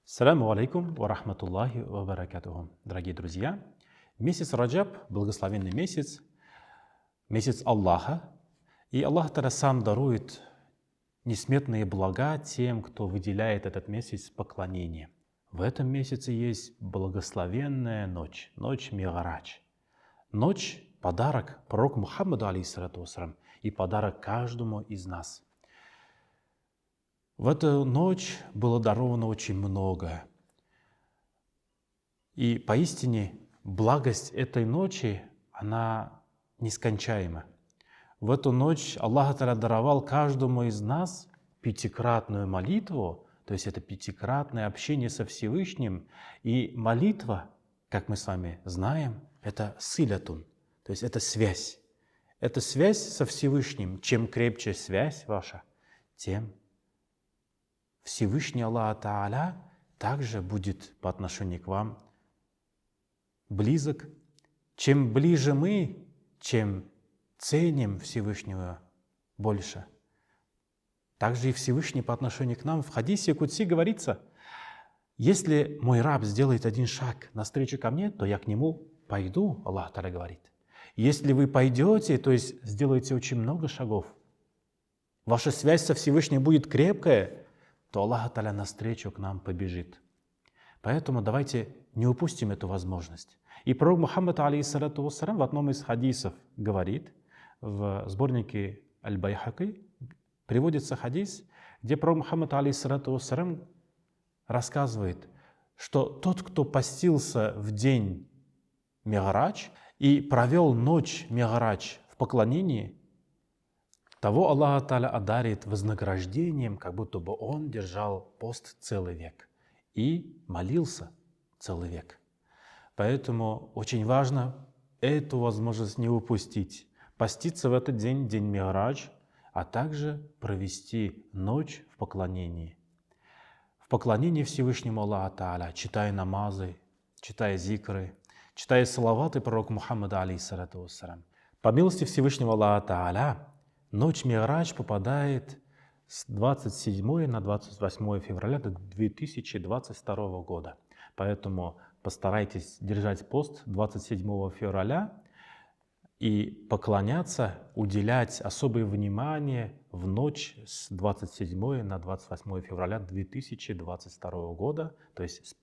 Саляму алейкум ва рахматуллахи ва баракатуху. Дорогие друзья, месяц Раджаб, благословенный месяц, месяц Аллаха. И Аллах Та'аля сам дарует несметные блага тем, кто выделяет этот месяц поклонения. В этом месяце есть благословенная ночь, ночь Ми'радж. Ночь – подарок пророку Мухаммаду, алейхиссалату вассалям, и подарок каждому из нас. В эту ночь было даровано очень многое. И поистине благость этой ночи, она нескончаема. В эту ночь Аллах Та'аля даровал каждому из нас пятикратную молитву, то есть это пятикратное общение со Всевышним. И молитва, как мы с вами знаем, это силятун, то есть это связь. Это связь со Всевышним. Чем крепче связь ваша, тем Всевышний Аллах Та'аля также будет по отношению к вам близок. Чем ближе мы, чем ценим Всевышнего больше. Также и Всевышний по отношению к нам. В хадисе Кудси говорится: если мой раб сделает один шаг навстречу ко мне, то я к нему пойду, Аллах Та'аля говорит. Если вы пойдете, то есть сделаете очень много шагов, ваша связь со Всевышним будет крепкая, то Аллах Та'аля навстречу к нам побежит. Поэтому давайте не упустим эту возможность. И пророк Мухаммад, алейхиссалату вассалям, в одном из хадисов говорит, в сборнике Аль-Байхаки приводится хадис, где пророк Мухаммад, алейхиссалату вассалям, рассказывает, что тот, кто постился в день Ми'радж и провел ночь Ми'радж в поклонении, того Аллах Та'аля одарит вознаграждением, как будто бы он держал пост целый век и молился целый век. Поэтому очень важно эту возможность не упустить. Поститься в этот день, день Ми'радж, а также провести ночь в поклонении. В поклонении Всевышнему Аллаху Та'аля, читая намазы, читая зикры, читая салаваты пророка Мухаммада, алейхиссалату вассалям. По милости Всевышнего Аллаха Та'аля, ночь Ми'радж попадает с 27 на 28 февраля 2022 года. Поэтому постарайтесь держать пост 27 февраля и поклоняться, уделять особое внимание в ночь с 27 на 28 февраля 2022 года, то есть с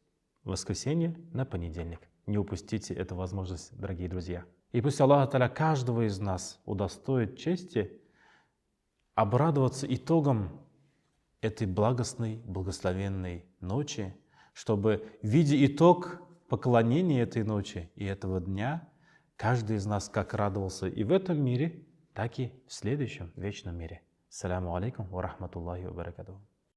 воскресенья на понедельник. Не упустите эту возможность, дорогие друзья. И пусть Аллах Та'аля каждого из нас удостоит чести обрадоваться итогом этой благостной, благословенной ночи, чтобы, видя итог поклонения этой ночи и этого дня, каждый из нас как радовался и в этом мире, так и в следующем вечном мире. Саляму алейкум ва рахматуллахи ва баракатуху.